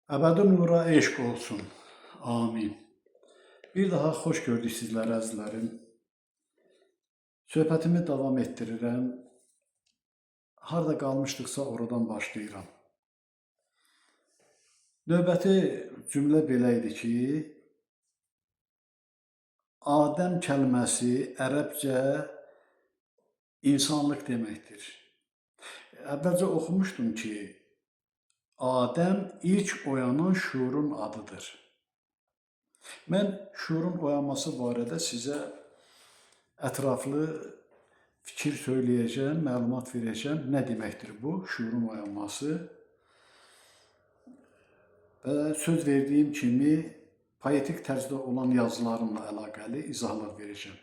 Əbədi nura eşq olsun. Amin. Bir daha xoş gördük sizləri əzizlərim. Söhbətimi davam etdirirəm. Harda qalmışdıqsa oradan başlayıram. Növbəti cümlə belə idi ki, Adəm kəlməsi ərəbcə insanlıq deməkdir. Əvvəlcə oxumuşdum ki, Adəm ilk oyanan şuurun adıdır. Mən şuurun oyanması barədə sizə ətraflı fikir söyləyəcəm, məlumat verəcəm. Nə deməkdir bu, şuurun oyanması? Və söz verdiyim kimi poetik tərzdə olan yazılarımla əlaqəli izahlar verəcəm.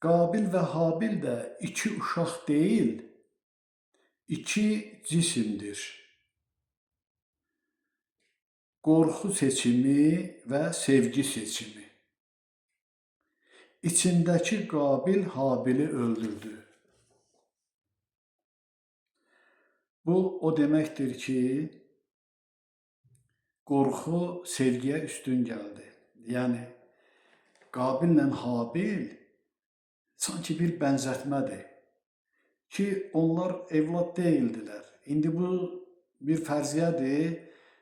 Qabil və Habil də iki uşaq deyil, iki cisimdir. Qorxu seçimi və sevgi seçimi. İçindəki Qabil Habili öldürdü. Bu, o deməkdir ki, qorxu sevgiyə üstün gəldi. Yəni, Qabillə Habil sanki bir bənzətmədir ki, onlar evlad deyildilər. İndi bu bir fərziyyədir,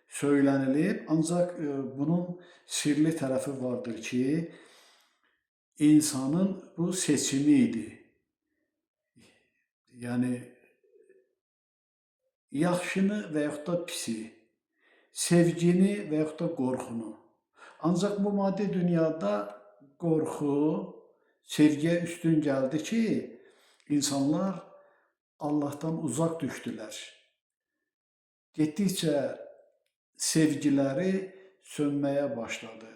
söylənilib, ancaq bunun sirli tərəfi vardır ki, insanın bu seçimi idi. Yəni, yaxşını və yaxud da pisi, sevgini və yaxud da qorxunu. Ancaq bu maddi dünyada qorxu sevgiyə üstün gəldi ki, insanlar Allahdan uzaq düşdülər. Getdikcə sevgiləri sönməyə başladı.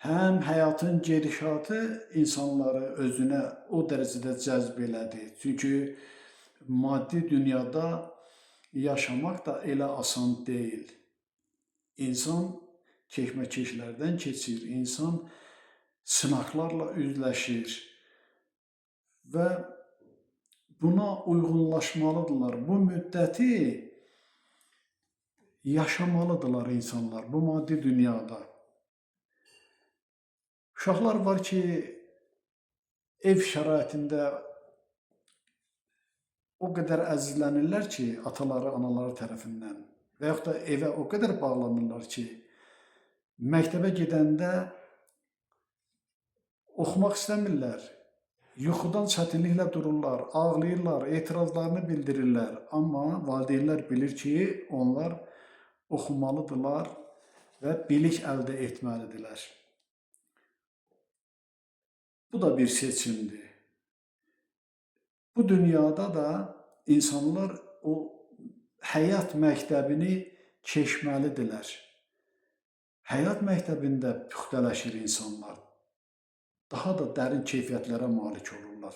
Həm həyatın gedişatı insanları özünə o dərəcədə cəzb elədi. Çünki maddi dünyada yaşamaq da elə asan deyil. İnsan keşməkeşlərdən keçir, insan sınaqlarla üzləşir və buna uyğunlaşmalıdırlar. Bu müddəti yaşamalıdırlar insanlar bu maddi dünyada. Uşaqlar var ki, ev şəraitində o qədər əzizlənirlər ki, ataları, anaları tərəfindən və yaxud da evə o qədər bağlanırlar ki, məktəbə gedəndə oxumaq istəmirlər, yuxudan çətinliklə dururlar, ağlayırlar, etirazlarını bildirirlər. Amma valideynlər bilir ki, onlar oxumalıdırlar və bilik əldə etməlidirlər. Bu da bir seçimdir. Bu dünyada da insanlar o həyat məktəbini keçməlidirlər. Həyat məktəbində püxtələşir insanlar. Daha da dərin keyfiyyətlərə malik olurlar.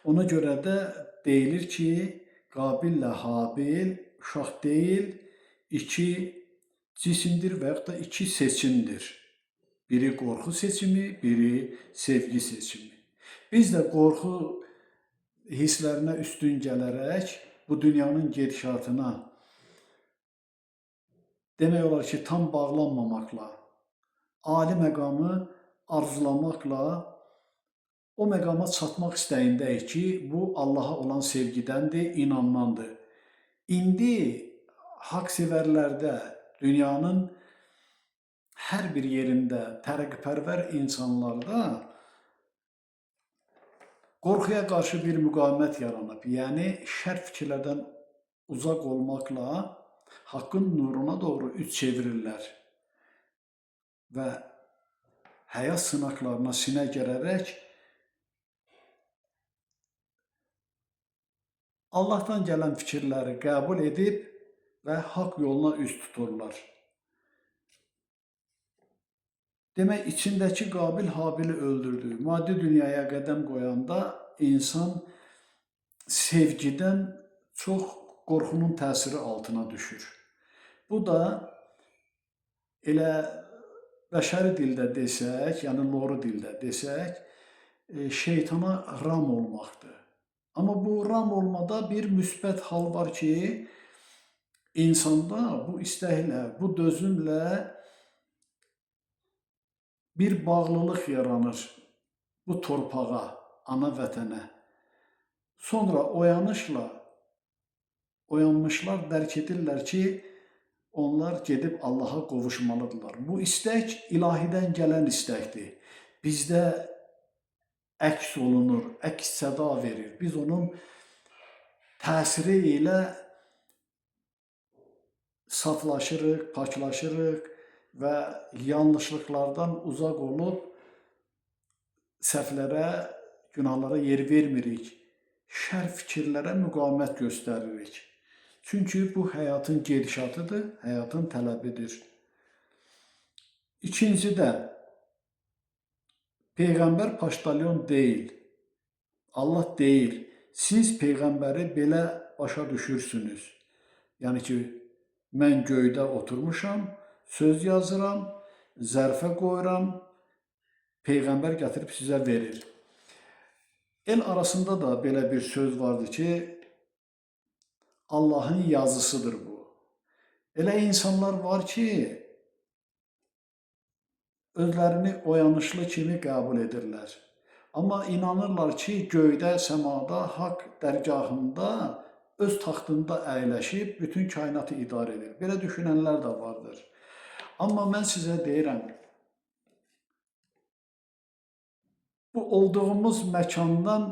Ona görə də deyilir ki, Qabillə Habil uşaq deyil, iki cisimdir və yaxud da iki seçimdir. Biri qorxu seçimi, biri sevgi seçimi. Biz də qorxu hisslərinə üstün gələrək bu dünyanın gedişatına demək olar ki, tam bağlanmamaqla, ali məqamı arzulamaqla o məqama çatmaq istəyindəyik ki, bu Allaha olan sevgidəndir, inanmandır. İndi haqq-sevərlərdə, dünyanın hər bir yerində tərəqqipərvər insanlarda qorxuya qarşı bir müqavimət yaranıb. Yəni, şər fikirlərdən uzaq olmaqla haqqın nuruna doğru üz çevirirlər və həyat sınaqlarına sinə gərərək Allahdan gələn fikirləri qəbul edib və haqq yoluna üz tuturlar. Demək, içindəki Qabil Habili öldürdü. Maddi dünyaya qədəm qoyanda insan sevgidən çox qorxunun təsiri altına düşür. Bu da elə bəşəri dildə desək, yəni loru dildə desək, şeytana ram olmaqdır. Amma bu ram olmada bir müsbət hal var ki, insanda bu istəklə, bu dözümlə bir bağlılıq yaranır bu torpağa, ana vətənə. Sonra oyanmışlar dərk edirlər ki, onlar gedib Allaha qovuşmalıdırlar. Bu istək ilahidən gələn istəkdir. Bizdə əks olunur, əks səda verir. Biz onun təsiri ilə saflaşırıq, paklaşırıq və yanlışlıqlardan uzaq olub səhvlərə, günahlara yer vermirik. Şər fikirlərə müqavimət göstəririk. Çünki bu həyatın gedişatıdır, həyatın tələbidir. İkincidə, Peyğəmbər paştalyon deyil. Allah deyir, siz Peyğəmbəri belə başa düşürsünüz. Yəni ki, mən göydə oturmuşam, söz yazıram, zərfə qoyuram, Peyğəmbər gətirib sizə verir. El arasında da belə bir söz vardır ki, Allahın yazısıdır bu. Elə insanlar var ki, özlərini oyanışlı kimi qəbul edirlər. Amma inanırlar ki, göydə, səmada, haqq dərgahında, öz taxtında əyləşib bütün kainatı idarə edir. Belə düşünənlər də vardır. Amma mən sizə deyirəm, bu olduğumuz məkandan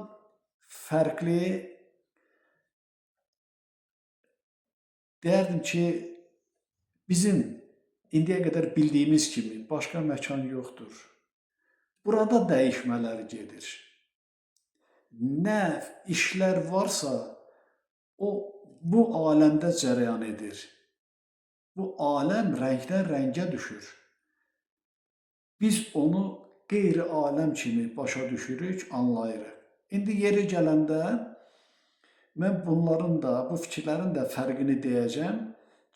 fərqli, deyərdim ki, bizim indiyə qədər bildiyimiz kimi başqa məkan yoxdur. Burada dəyişmələr gedir. Nə işlər varsa, o bu aləmdə cərəyan edir. Bu aləm rəngdən rəngə düşür. Biz onu qeyri-aləm kimi başa düşürük, anlayırıq. İndi yeri gələndə mən bunların da, bu fikirlərin də fərqini deyəcəm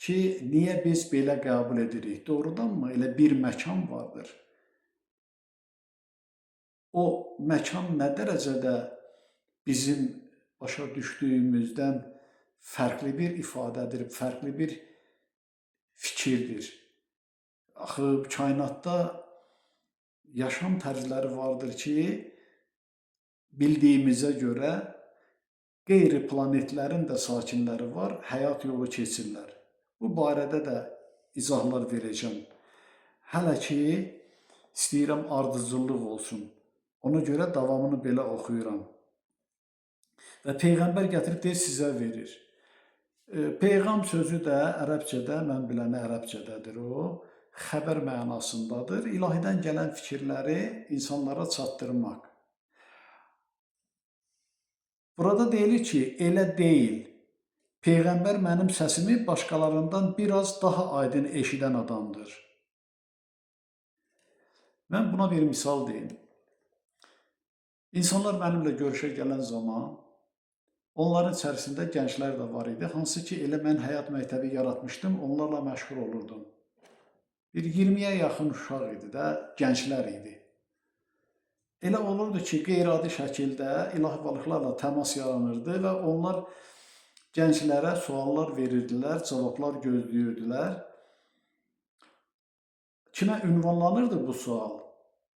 ki, niyə biz belə qəbul edirik? Doğrudanmı? Elə bir məkan vardır. O məkan nə dərəcədə bizim başa düşdüyümüzdən fərqli bir ifadədir, fərqli bir fikirdir. Axı, kainatda yaşam tərzləri vardır ki, bildiyimizə görə qeyri-planetlərin də sakinləri var, həyat yolu keçirlər. Bu barədə də izahlar verəcəm. Hələ ki, istəyirəm ardıcıllıq olsun. Ona görə davamını belə oxuyuram. Və Peyğəmbər gətirib deyir, sizə verir. Peyğam sözü də ərəbcədə, mən biləni ərəbcədədir o, xəbər mənasındadır. İlahidən gələn fikirləri insanlara çatdırmaq. Burada deyilir ki, elə deyil. Peyğəmbər mənim səsimi başqalarından biraz daha aydın eşidən adamdır. Mən buna bir misal deyim. İnsanlar mənimlə görüşə gələn zaman, onların içərisində gənclər də var idi. Hansı ki, elə mən həyat məktəbi yaratmışdım, onlarla məşğul olurdum. Bir 20-yə yaxın uşaq idi də, gənclər idi. Elə olurdu ki, qeyri-adi şəkildə ilahi varlıqlarla təmas yaranırdı və onlar gənclərə suallar verirdilər, cavablar gözləyirdilər. Kimə ünvanlanırdı bu sual?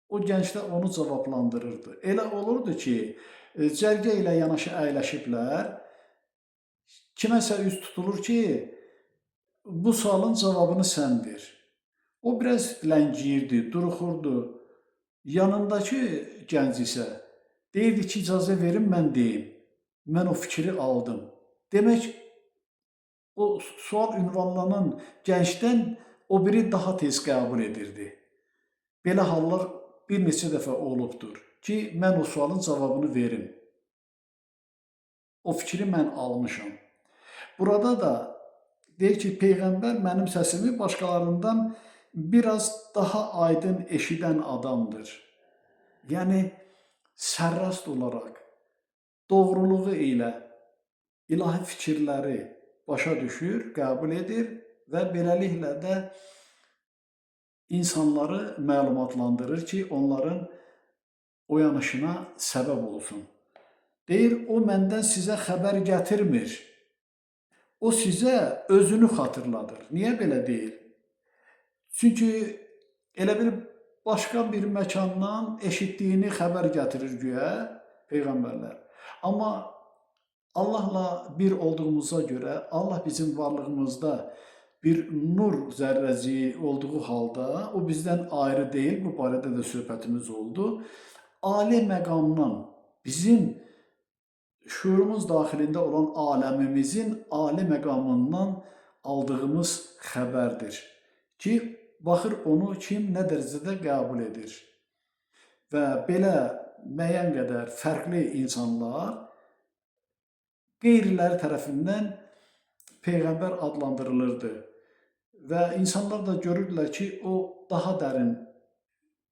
O gənclər onu cavablandırırdı. Elə olurdu ki, cərgə ilə yanaşı əyləşiblər, kiməsə üz tutulur ki, bu sualın cavabını sən ver. O biraz ləngiyirdi, duruxurdu. Yanındakı gənc isə deyirdi ki, icazə verin mən deyim. Mən o fikri aldım. Demək, o sual ünvanlanan gəncdən o biri daha tez qəbul edirdi. Belə hallar bir neçə dəfə olubdur ki, mən o sualın cavabını verim. O fikri mən almışam. Burada da deyir ki, Peyğəmbər mənim səsimi başqalarından biraz daha aydın eşidən adamdır. Yəni, sərrast olaraq, doğruluğu ilə ilahi fikirləri başa düşür, qəbul edir və beləliklə də insanları məlumatlandırır ki, onların oyanışına səbəb olsun. Deyir, o məndən sizə xəbər gətirmir. O sizə özünü xatırladır. Niyə belə deyir? Çünki elə bir başqa bir məkandan eşitdiyini xəbər gətirir güya peyğəmbərlər. Amma Allahla bir olduğumuza görə, Allah bizim varlığımızda bir nur zərrəciyi olduğu halda, o bizdən ayrı deyil, bu barədə də söhbətimiz oldu. Ali məqamdan, bizim şuurumuz daxilində olan aləmimizin ali məqamından aldığımız xəbərdir ki, baxır onu kim nə dərəcədə qəbul edir. Və belə müəyyən qədər fərqli insanlar qeyriləri tərəfindən peyğəmbər adlandırılırdı. Və insanlar da görürdülər ki, o daha dərin,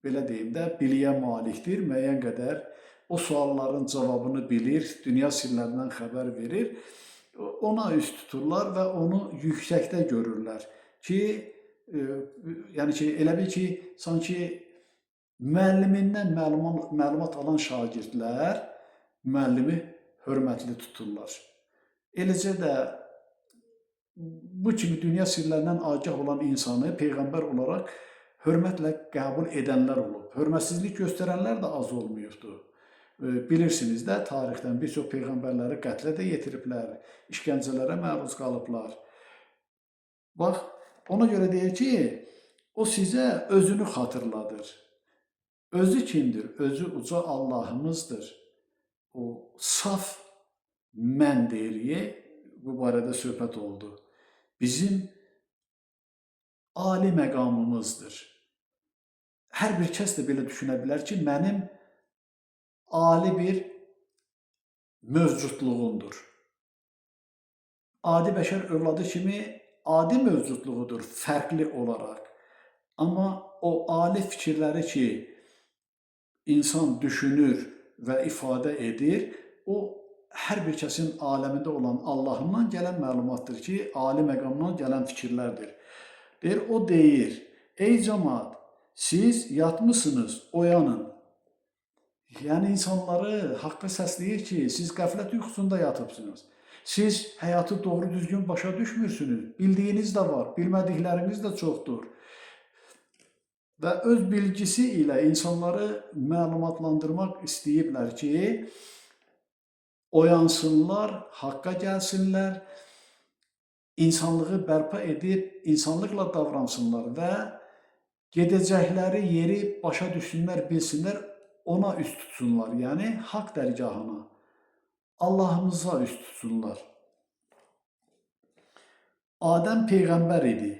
belə deyim də, biliyə malikdir, müəyyən qədər o sualların cavabını bilir, dünya sirlərindən xəbər verir. Ona üst tuturlar və onu yüksəkdə görürlər ki, yəni ki, elə bil ki, sanki müəllimindən məlumat alan şagirdlər müəllimi hörmətli tuturlar. Eləcə də bu kimi dünya sirlərindən agah olan insanı peyğəmbər olaraq hörmətlə qəbul edənlər olub. Hörmətsizlik göstərənlər də az olmayıbdır. Bilirsiniz də, tarixdən bir çox peyğəmbərləri qətlə də yetiriblər, işgəncələrə məruz qalıblar. Bax, ona görə deyir ki, o sizə özünü xatırladır. Özü kimdir? Özü uca Allahımızdır. O saf mən deyirik, bu barədə söhbət oldu. Bizim ali məqamımızdır. Hər bir kəs də belə düşünə bilər ki, mənim ali bir mövcudluğumdur. Adi bəşər övladı kimi adi mövcudluğudur, fərqli olaraq. Amma o ali fikirləri ki, insan düşünür və ifadə edir, o hər bir kəsin aləmində olan Allahından gələn məlumatdır ki, ali məqamdan gələn fikirlərdir. Deyir, o deyir, ey cəmaat, siz yatmısınız, oyanın. Yəni insanları haqqa səsləyir ki, siz qəflət yuxusunda yatıbsınız. Siz həyatı doğru düzgün başa düşmürsünüz. Bildiyiniz də var, bilmədikləriniz də çoxdur. Və öz bilgisi ilə insanları məlumatlandırmaq istəyiblər ki, oyansınlar, haqqa gəlsinlər, insanlığı bərpa edib, insanlıqla davransınlar və gedəcəkləri yeri başa düşsünlər, bilsinlər, ona üst tutsunlar, yəni haqq dərgahına, Allahımıza üst tutsunlar. Adəm peyğəmbər idi,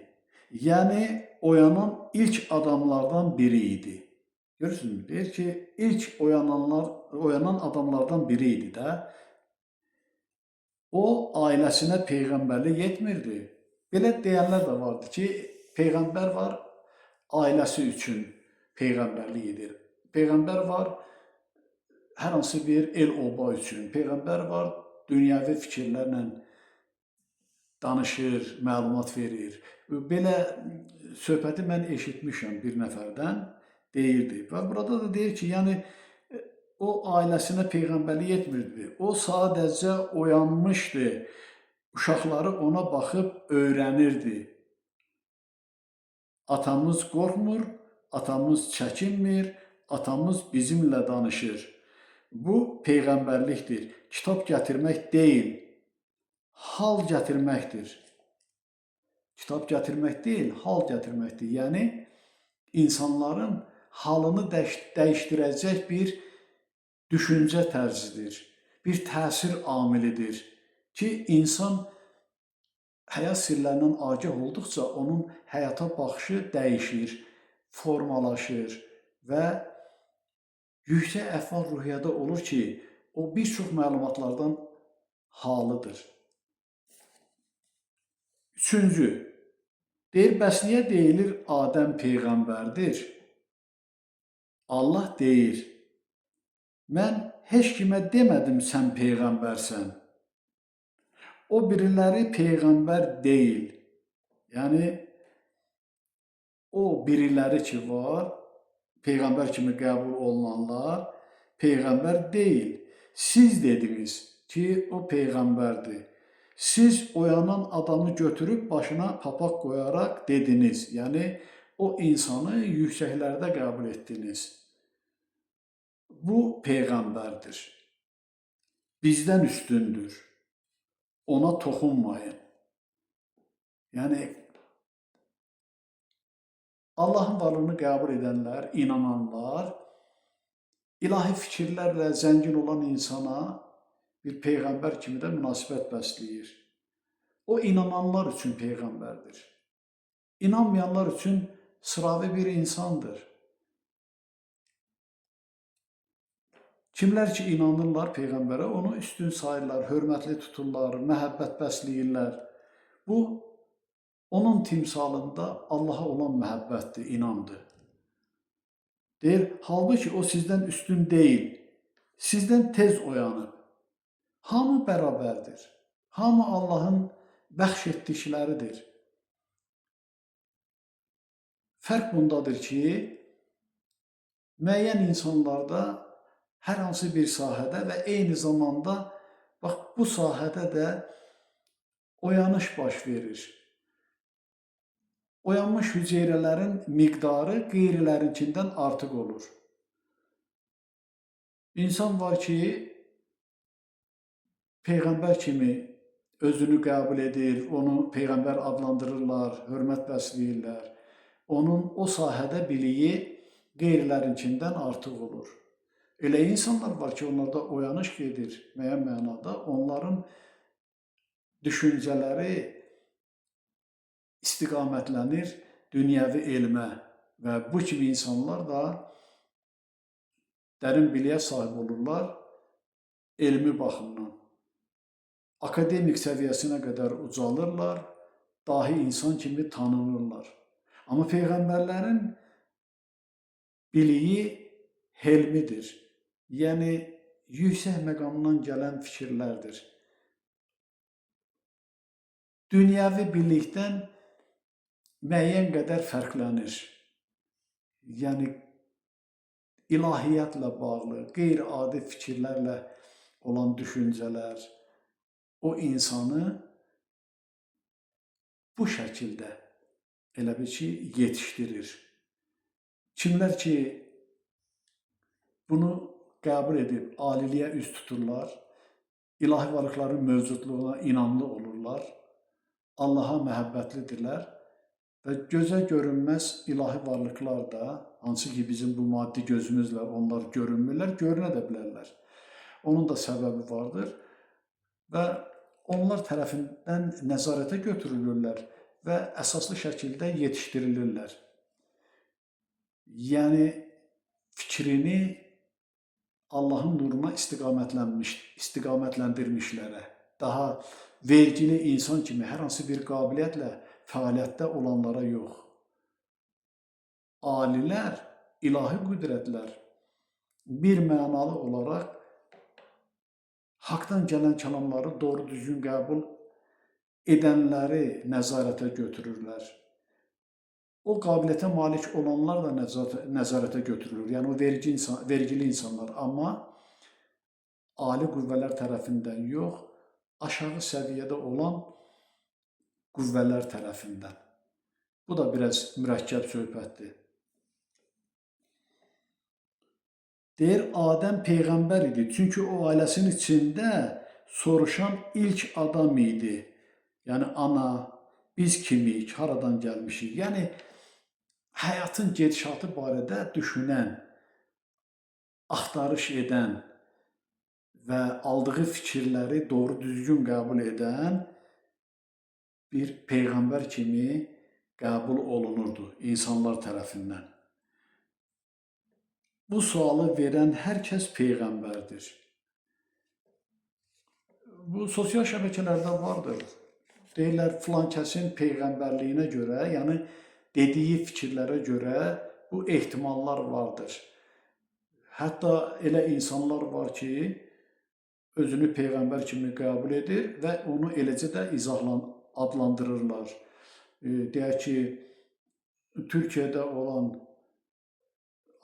yəni oyanan ilk adamlardan biri idi. Görürsünüz, deyir ki, ilk oyanan adamlardan biri idi də. O, ailəsinə peyğəmbərlik etmirdi. Belə deyənlər də vardı ki, peyğəmbər var, ailəsi üçün peyğəmbərlik edir. Peyğəmbər var, hər hansı bir el-oba üçün. Peyğəmbər var, dünyəvi fikirlərlə danışır, məlumat verir. Belə söhbəti mən eşitmişəm bir nəfərdən, deyirdi. Və burada da deyir ki, yəni o ailəsinə peyğəmbərlik etmirdi. O sadəcə oyanmışdı. Uşaqları ona baxıb öyrənirdi. Atamız qorxmur, atamız çəkinmir, atamız bizimlə danışır. Bu peyğəmbərlikdir. Kitab gətirmək deyil, hal gətirməkdir. Kitab gətirmək deyil, hal gətirməkdir. Yəni, insanların halını dəyişdirəcək bir düşüncə tərzidir, bir təsir amilidir ki, insan həyat sirlərindən agah olduqca onun həyata baxışı dəyişir, formalaşır və yüksək əhval-ruhiyyədə olur ki, o bir çox məlumatlardan halıdır. Üçüncü, deyir, bəs niyə deyilir Adəm peyğəmbərdir? Allah deyir, mən heç kimə demədim sən peyğəmbərsən. O biriləri peyğəmbər deyil. Yəni, o biriləri ki var, peyğəmbər kimi qəbul olunanlar peyğəmbər deyil. Siz dediniz ki o peyğəmbərdir. Siz oyanan adamı götürüb başına papaq qoyaraq dediniz. Yəni o insanı yüksəklərdə qəbul etdiniz. Bu peyğəmbərdir. Bizdən üstündür. Ona toxunmayın. Yəni Allahın varlığını qəbul edənlər, inananlar, ilahi fikirlərlə zəngin olan insana bir peyğəmbər kimi də münasibət bəsləyir. O inananlar üçün peyğəmbərdir. İnanmayanlar üçün sıravi bir insandır. Kimlər ki inanırlar peyğəmbərə, onu üstün sayırlar, hörmətli tuturlar, məhəbbət bəsləyirlər. Bu onun timsalında Allaha olan məhəbbətdir, inandır. Deyir, halbuki o sizdən üstün deyil, sizdən tez oyanıb. Hamı bərabərdir. Hamı Allahın bəxş etdikləridir. Fərq bundadır ki, müəyyən insanlarda hər hansı bir sahədə və eyni zamanda bax bu sahədə də oyanış baş verir. Oyanmış hüceyrələrin miqdarı qeyrilərinkindən artıq olur. İnsan var ki, peyğəmbər kimi özünü qəbul edir, onu peyğəmbər adlandırırlar, hörmət bəsləyirlər. Onun o sahədə biliyi qeyrilərinkindən artıq olur. Elə insanlar var ki, onlarda oyanış gedir müəyyən mənada. Onların düşüncələri istiqamətlənir dünyəvi elmə və bu kimi insanlar da dərin biliyə sahib olurlar elmi baxımdan. Akademik səviyyəsinə qədər ucalırlar, dahi insan kimi tanınırlar. Amma peyğəmbərlərin biliyi helmidir. Yəni, yüksək məqamdan gələn fikirlərdir. Dünyəvi bilikdən müəyyən qədər fərqlənir. Yəni, ilahiyyatla bağlı, qeyri-adi fikirlərlə olan düşüncələr o insanı bu şəkildə elə bir ki, yetişdirir. Kimlər ki, bunu qəbul edib aliliyə üz tuturlar, ilahi varlıqların mövcudluğuna inanlı olurlar, Allaha məhəbbətlidirlər və gözə görünməz ilahi varlıqlar da, hansı ki bizim bu maddi gözümüzlə onlar görünmürlər, görünə də bilərlər. Onun da səbəbi vardır və onlar tərəfindən nəzarətə götürülürlər və əsaslı şəkildə yetişdirilirlər. Yəni, fikrini Allahın nuruna istiqamətləndirmişlərə, daha vergili insan kimi hər hansı bir qabiliyyətlə fəaliyyətdə olanlara yox. Alilər, ilahi qüdrətlər bir mənalı olaraq haqdan gələn kəlamları doğru düzgün qəbul edənləri nəzarətə götürürlər. O qabiliyyətə malik olanlar da nəzarətə götürülür. Yəni, o vergili insanlar. Amma ali qüvvələr tərəfindən yox, aşağı səviyyədə olan qüvvələr tərəfindən. Bu da biraz mürəkkəb söhbətdir. Deyir, Adəm peyğəmbər idi. Çünki o ailəsinin içində soruşan ilk adam idi. Yəni, ana, biz kimik, haradan gəlmişik? Yəni, həyatın gedişatı barədə düşünən, axtarış edən və aldığı fikirləri doğru düzgün qəbul edən bir peyğəmbər kimi qəbul olunurdu insanlar tərəfindən. Bu sualı verən hər kəs peyğəmbərdir. Bu sosial şəbəkələrdə vardır. Deyirlər, filan kəsin peyğəmbərliyinə görə, yəni dediyi fikirlərə görə bu ehtimallar vardır. Hətta elə insanlar var ki, özünü peyğəmbər kimi qəbul edir və onu eləcə də adlandırırlar. Deyək ki, Türkiyədə olan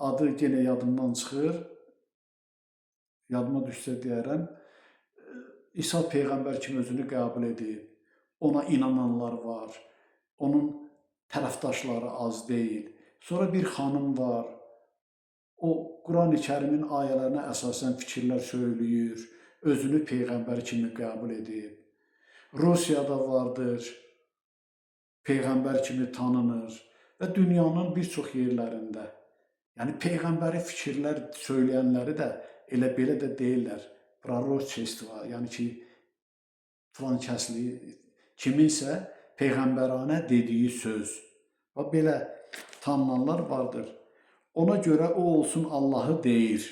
adı yenə yadımdan çıxır, yadıma düşsə deyərəm, İsa Peyğəmbər kimi özünü qəbul edib, ona inananlar var, onun tərəfdaşları az deyil. Sonra bir xanım var, o Quran-ı Kərimin ayələrinə əsasən fikirlər söyləyir, özünü Peyğəmbər kimi qəbul edib. Rusiyada vardır, Peyğəmbər kimi tanınır və dünyanın bir çox yerlərində. Yəni Peyğəmbəri fikirlər söyləyənləri də elə belə də deyirlər, proroçestvo, yəni ki, filan kəsli kiminsə peyğəmbəranə dediyi söz. Və belə tanınanlar vardır. Ona görə o olsun Allahı deyir.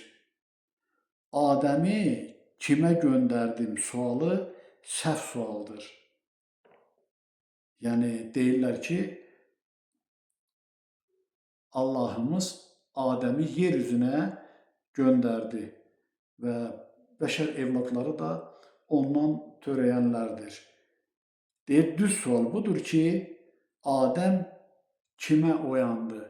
Adəmi kimə göndərdim sualı səhv sualdır. Yəni deyirlər ki, Allahımız Adəmi yer üzünə göndərdi və bəşər evladları da ondan törəyənlərdir. Deyir, düz sual budur ki, Adəm kimə oyandı?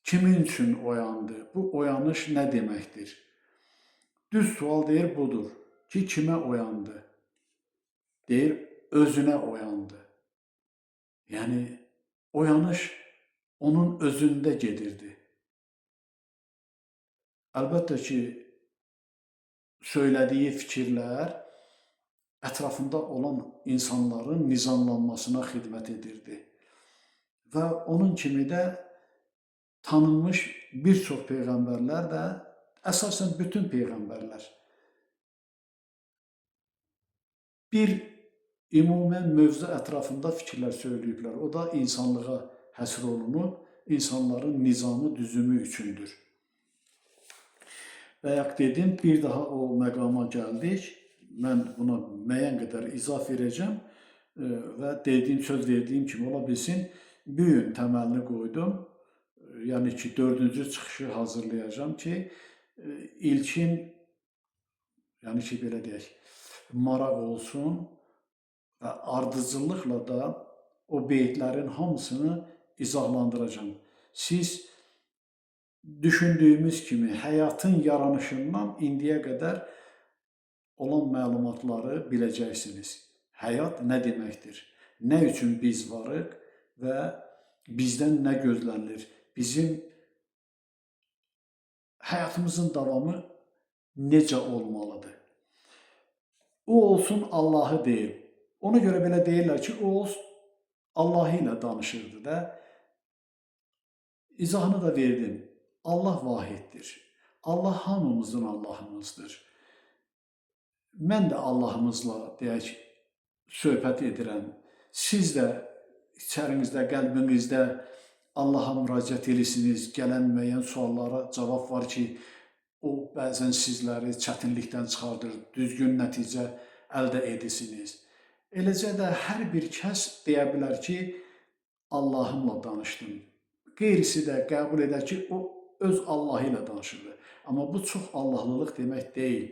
Kimin üçün oyandı? Bu oyanış nə deməkdir? Düz sual deyir budur ki, kimə oyandı? Deyir, özünə oyandı. Yəni, oyanış onun özündə gedirdi. Əlbəttə ki, söylədiyi fikirlər ətrafında olan insanların nizamlanmasına xidmət edirdi. Və onun kimi də tanınmış bir çox peyğəmbərlər də, əsasən bütün peyğəmbərlər bir ümumən mövzu ətrafında fikirlər söyləyiblər. O da insanlığa həsr olunub, insanların nizamı, düzümü üçündür. Bayaq dedim, bir daha o məqama gəldik. Mən buna müəyyən qədər izah verəcəm və söz verdiyim kimi ola bilsin, bu gün təməlini qoydum. Yəni ki, 4-cü çıxışı hazırlayacağam ki, ilkin, yəni ki, belə deyək, maraq olsun və ardıcıllıqla da o beytlərin hamısını izahlandıracağam. Siz düşündüyümüz kimi həyatın yaranışından indiyə qədər olan məlumatları biləcəksiniz. Həyat nə deməkdir? Nə üçün biz varıq və bizdən nə gözlənilir? Bizim həyatımızın davamı necə olmalıdır? O olsun Allahı deyil. Ona görə belə deyirlər ki, o Allahı ilə danışırdı da. İzahını da verdim. Allah vahiddir. Allah hamımızın Allahımızdır. Mən də Allahımızla deyək, söhbət edirəm. Siz də içərinizdə, qəlbinizdə Allaha müraciət edirsiniz. Gələn müəyyən suallara cavab var ki, o bəzən sizləri çətinlikdən çıxardır, düzgün nəticə əldə edirsiniz. Eləcə də hər bir kəs deyə bilər ki, Allahımla danışdım. Qeyrisi də qəbul edər ki, o öz Allahı ilə danışırdı. Amma bu çox Allahlılıq demək deyil.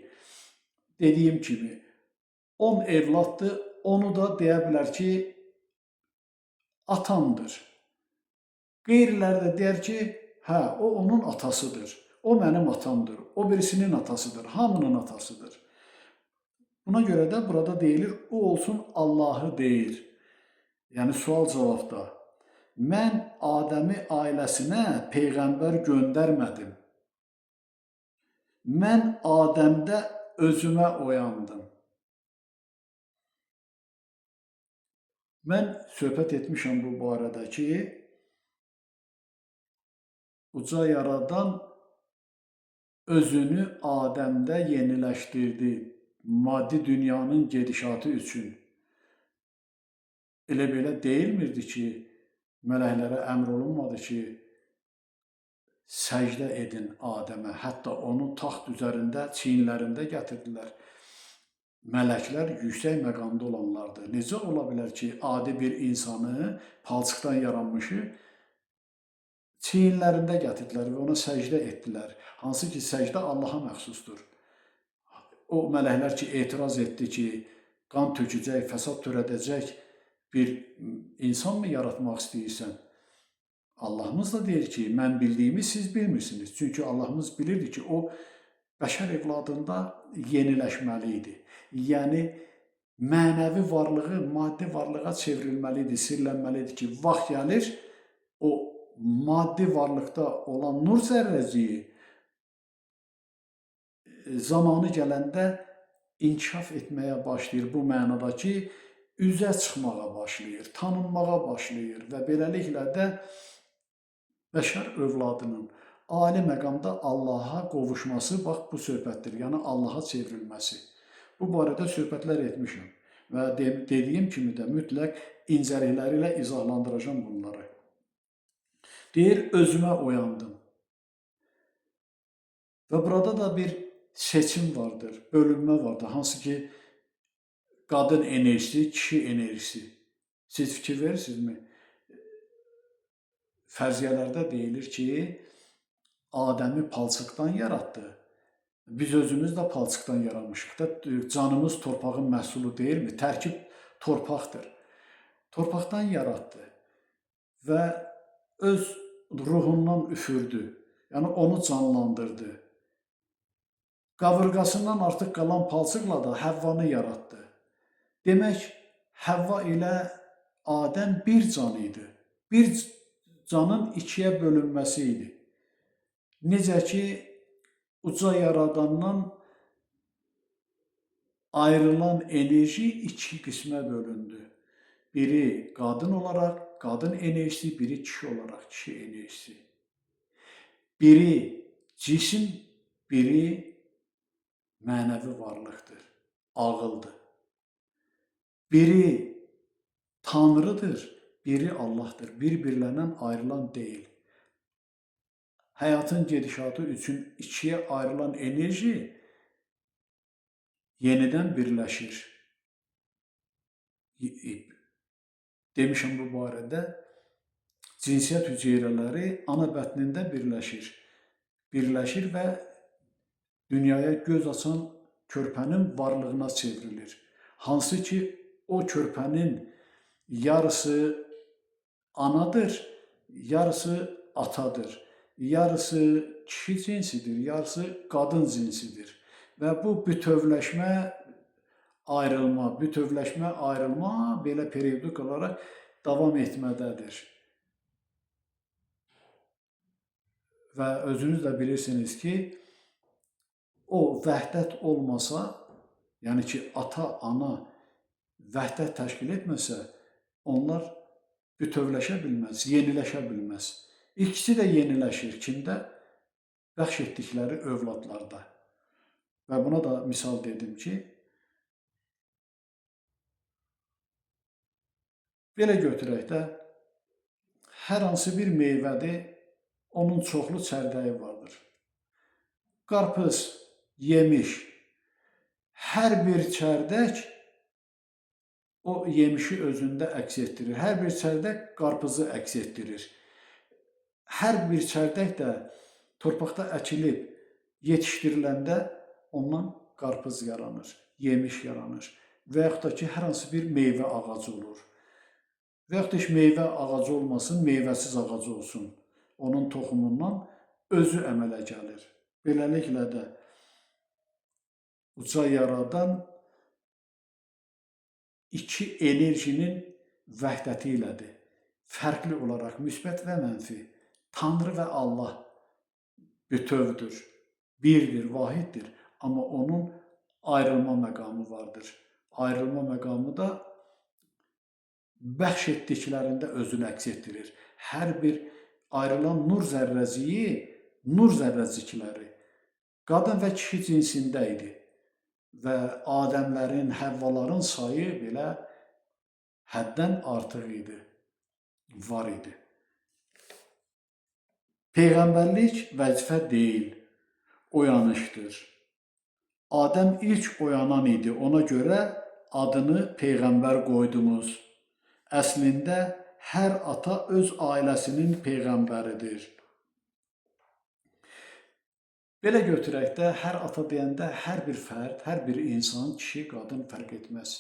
Dediyim kimi, 10 evladdır, onu da deyə bilər ki, atamdır. Qeyriləri də deyər ki, hə, o onun atasıdır, o mənim atamdır, o birisinin atasıdır, hamının atasıdır. Buna görə də burada deyilir, o olsun Allahı deyir. Yəni, sual-cavabda. Mən Adəmi ailəsinə peyğəmbər göndərmədim. Mən Adəmdə özümə oyandım. Mən söhbət etmişəm bu barədə ki, uca yaradan özünü Adəmdə yeniləşdirdi maddi dünyanın gedişatı üçün. Elə belə deyilmirdi ki, mələklərə əmr olunmadı ki, səcdə edin Adəmə. Hətta onu taxt üzərində, çiyinlərində gətirdilər. Mələklər yüksək məqamda olanlardır. Necə ola bilər ki, adi bir insanı, palçıqdan yaranmışı çiyinlərində gətirdilər və ona səcdə etdilər. Hansı ki, səcdə Allaha məxsusdur. O mələklər ki, etiraz etdi ki, qan tökəcək, fəsad törədəcək bir insan mı yaratmaq istəyirsən? Allahımız da deyir ki, mən bildiyimi siz bilmirsiniz. Çünki Allahımız bilirdi ki, o bəşər evladında yeniləşməli idi. Yəni mənəvi varlığı maddi varlığa çevrilməli idi, sirlənməli idi ki, vaxt gəlir, o maddi varlıqda olan nur zərrəciyi zamanı gələndə inkişaf etməyə başlayır bu mənada ki, üzə çıxmağa başlayır, tanınmağa başlayır və beləliklə də bəşər övladının ali məqamda Allaha qovuşması bax bu söhbətdir, yəni Allaha çevrilməsi. Bu barədə söhbətlər etmişəm və dediyim kimi də mütləq incəlikləri ilə izahlandıracağam bunları. Deyir, özümə oyandım. Və burada da bir seçim vardır, bölünmə vardır, hansı ki, qadın enerjisi, kişi enerjisi. Siz fikir verirsinizmi? Fərziyələrdə deyilir ki, Adəmi palçıqdan yaratdı. Biz özümüz də palçıqdan yaranmışıq da, canımız torpağın məhsulu deyilmi? Tərkib torpaqdır. Torpaqdan yaratdı və öz ruhundan üfürdü, yəni onu canlandırdı. Qabırğasından artıq qalan palçıqla da Həvvanı yaratdı. Demək, Həvva ilə Adəm bir can idi. Bir canın ikiyə bölünməsi idi. Necə ki, uca yaradandan ayrılan enerji iki qismə bölündü. Biri qadın olaraq, qadın enerjisi, biri kişi olaraq, kişi enerjisi. Biri cisim, biri mənəvi varlıqdır, ağıldır. Biri Tanrıdır, biri Allahdır. Bir-birlərindən ayrılan deyil. Həyatın gedişatı üçün ikiyə ayrılan enerji yenidən birləşir. Demişəm bu barədə, cinsiyyət hüceyrələri ana bətnində birləşir. Birləşir və dünyaya göz açan körpənin varlığına çevrilir. Hansı ki, o körpənin yarısı anadır, yarısı atadır. Yarısı kişi cinsidir, yarısı qadın cinsidir. Və bu bütövləşmə, ayrılma belə periodik olaraq davam etmədədir. Və özünüz də bilirsiniz ki, o vəhdət olmasa, yəni ki, ata, ana vəhdət təşkil etməsə, onlar bütövləşə bilməz, yeniləşə bilməz. İkisi də yeniləşir. Kimdə? Bəxş etdikləri övladlarda. Və buna da misal dedim ki, belə götürək də, hər hansı bir meyvədir, onun çoxlu çərdəyi vardır. Qarpız, yemiş, hər bir çərdək o yemişi özündə əks etdirir. Hər bir çərdək qarpızı əks etdirir. Hər bir çərdək də torpaqda əkilib, yetişdiriləndə ondan qarpız yaranır, yemiş yaranır. Və yaxud da ki, hər hansı bir meyvə ağacı olur. Və yaxud da ki, meyvə ağacı olmasın, meyvəsiz ağacı olsun. Onun toxumundan özü əmələ gəlir. Beləliklə də uca yaradan iki enerjinin vəhdəti ilədir. Fərqli olaraq müsbət və mənfi. Tanrı və Allah bütövdür, birdir, vahiddir. Amma onun ayrılma məqamı vardır. Ayrılma məqamı da bəxş etdiklərində özünü əks etdirir. Hər bir ayrılan nur zərrəciyi, nur zərrəcikləri qadın və kişi cinsində idi. Və Adəmlərin, Həvvaların sayı belə həddən artıq idi, var idi. Peyğəmbərlik vəzifə deyil, oyanışdır. Adəm ilk oyanan idi, ona görə adını Peyğəmbər qoydunuz. Əslində, hər ata öz ailəsinin Peyğəmbəridir. Belə götürək də, hər ata deyəndə hər bir fərd, hər bir insan, kişi, qadın fərq etməz.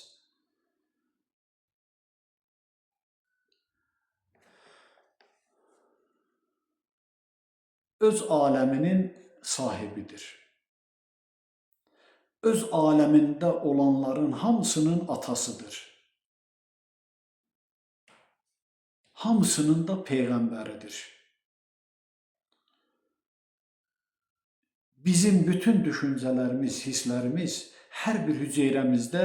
Öz aləminin sahibidir. öz aləmində olanların hamısının atasıdır. Hamısının da peyğəmbəridir. Bizim bütün düşüncələrimiz, hisslərimiz hər bir hüceyrəmizdə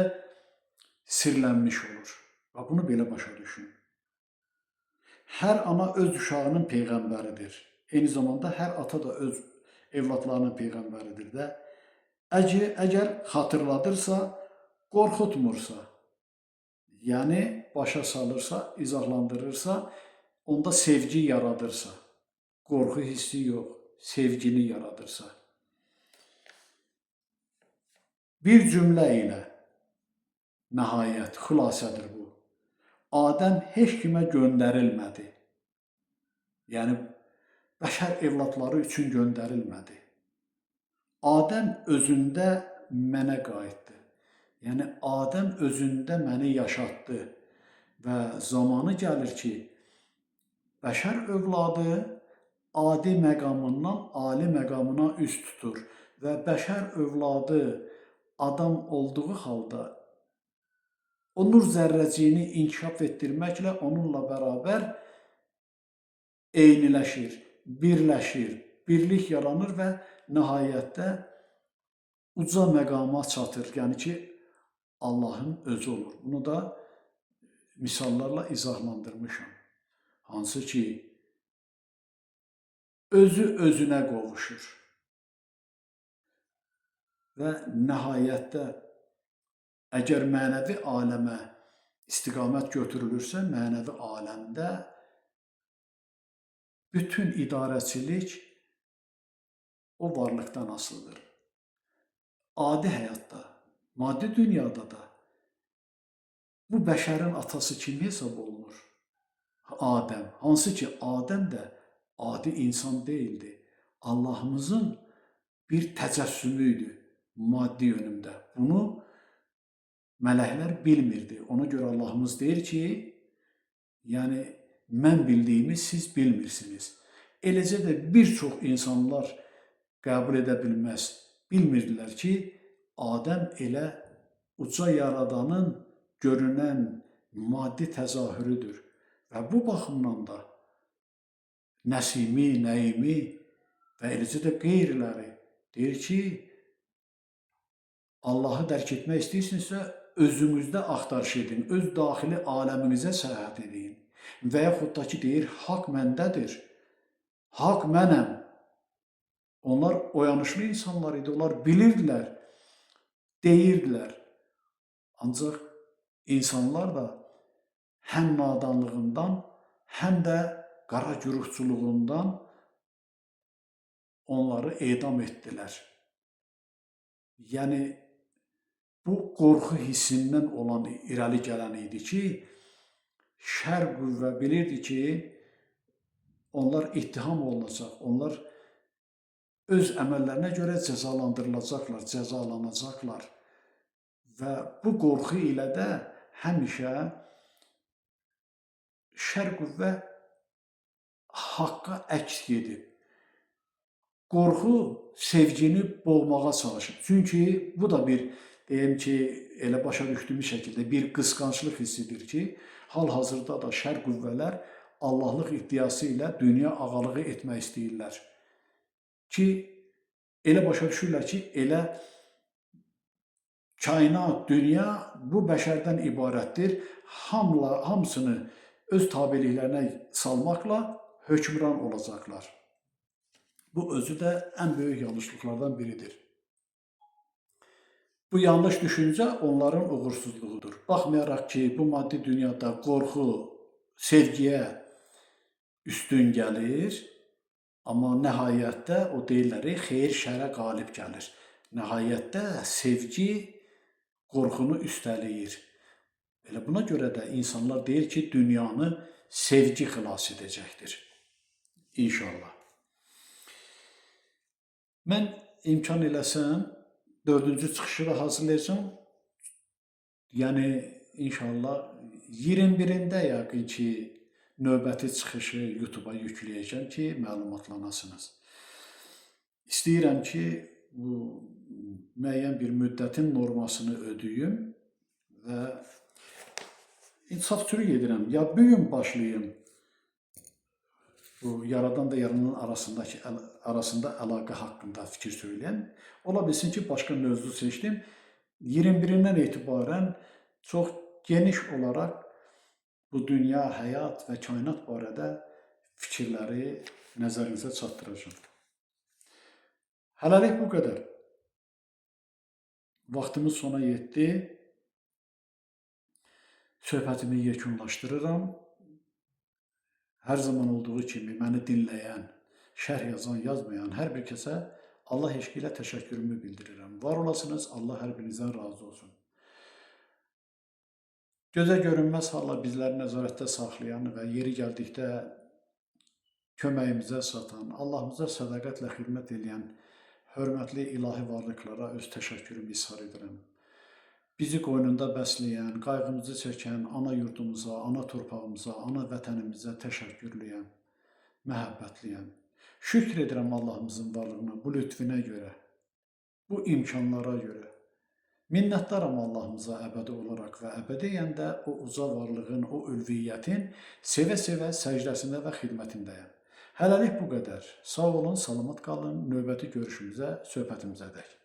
sirlənmiş olur. Və bunu belə başa düşün. Hər ana öz uşağının peyğəmbəridir. Eyni zamanda hər ata da öz evladlarının peyğəmbəridir də. Əgər xatırladırsa, qorxutmursa, yəni başa salırsa, izahlandırırsa, onda sevgi yaradırsa, qorxu hissi yox, sevgini yaradırsa. Bir cümlə ilə nəhayət, xülasədir bu. Adəm heç kimə göndərilmədi. Yəni, bəşər evladları üçün göndərilmədi. Adəm özündə mənə qayıtdı. Yəni, Adəm özündə məni yaşatdı və zamanı gəlir ki, bəşər övladı adi məqamından ali məqamına üst tutur və bəşər övladı adam olduğu halda o nur zərrəciyini inkişaf etdirməklə onunla bərabər eyniləşir, birləşir, birlik yaranır və nəhayətdə uca məqama çatır. Yəni ki, Allahın özü olur. Bunu da misallarla izahlandırmışam. Hansı ki, özü özünə qovuşur. Və nəhayətdə əgər mənəvi aləmə istiqamət götürülürsə, mənəvi aləmdə bütün idarəçilik o varlıqdan asılıdır. Adi həyatda, maddi dünyada da bu bəşərin atası kim hesab olunur? Adəm. Hansı ki, Adəm də adi insan deyildi. Allahımızın bir təcəssümü idi maddi yönümdə. Bunu mələklər bilmirdi. Ona görə Allahımız deyir ki, yəni mən bildiyimi siz bilmirsiniz. Eləcə də bir çox insanlar qəbul edə bilməz. Bilmirdilər ki, Adəm elə uca yaradanın görünən maddi təzahürüdür. Və bu baxımdan da Nəsimi, Nəimi və eləcə də qeyriləri deyir ki, Allahı dərk etmək istəyirsinizsə, özünüzdə axtarış edin, öz daxili aləminizə səyahət edin. Və yaxud da ki, deyir, haqq məndədir, haqq mənəm. Onlar oyanışlı insanlar idi, onlar bilirdilər, deyirdilər. Ancaq insanlar da həm nadanlığından, həm də qara güruhçuluğundan onları edam etdilər. Yəni, bu qorxu hissindən olan irəli gələn idi ki, şər qüvvə bilirdi ki, onlar ittiham olunacaq, onlar öz əməllərinə görə cəzalandırılacaqlar, cəzalanacaqlar. Və bu qorxu ilə də həmişə şər qüvvə haqqa əks gedib. Qorxu sevgini boğmağa çalışır. Çünki bu da bir, deyim ki, elə başa düşdüyümüz şəkildə bir qısqanclıq hissidir ki, hal-hazırda da şər qüvvələr Allahlıq iddiası ilə dünya ağalığı etmək istəyirlər. Ki, elə başa düşürlər ki, elə kainat, dünya bu bəşərdən ibarətdir. Hamısını öz tabeliklərinə salmaqla hökmran olacaqlar. Bu özü də ən böyük yanlışlıqlardan biridir. Bu yanlış düşüncə onların uğursuzluğudur. Baxmayaraq ki, bu maddi dünyada qorxu sevgiyə üstün gəlir, amma nəhayətdə o deyirlər, xeyir şərə qalib gəlir. Nəhayətdə sevgi qorxunu üstələyir. Elə buna görə də insanlar deyir ki, dünyanı sevgi xilas edəcəkdir. İnşallah. Mən imkan eləsəm, 4-cü çıxışı da hazırlayacağım. Yəni, inşallah 21-də yəqin ki, növbəti çıxışı YouTube-a yükləyəcəm ki, məlumatlanasınız. İstəyirəm ki, bu müəyyən bir müddətin normasını ödəyim və insafçülük edirəm. Ya bu gün başlayım bu yaradan da yaranan arasında əlaqə haqqında fikir söyləyən. Ola bilsin ki, başqa mövzu seçdim. 21-dən etibarən çox geniş olaraq bu dünya, həyat və kainat barədə fikirləri nəzərinizə çatdıracağım. Hələlik bu qədər. Vaxtımız sona yetdi. Söhbətimi yekunlaşdırıram. Hər zaman olduğu kimi məni dinləyən, şərh yazan, yazmayan hər bir kəsə Allah eşqi ilə təşəkkürümü bildirirəm. Var olasınız, Allah hər birinizdən razı olsun. Gözə görünməz hala bizləri nəzarətdə saxlayan və yeri gəldikdə köməyimizə satan, Allahımıza sədaqətlə xidmət edən hörmətli ilahi varlıqlara öz təşəkkürümü ishar edirəm. Bizi qoynunda bəsləyən, qayğımızı çəkən ana yurdumuza, ana torpağımıza, ana vətənimizə təşəkkürlüyəm, məhəbbətliyəm. Şükr edirəm Allahımızın varlığına, bu lütfinə görə, bu imkanlara görə. Minnətdaram Allahımıza əbədi olaraq və əbədiyyən də o uca varlığın, o ülviyyətin sevə-sevə səcdəsində və xidmətindəyəm. Hələlik bu qədər. Sağ olun, salamat qalın, növbəti görüşümüzə, söhbətimizə dək.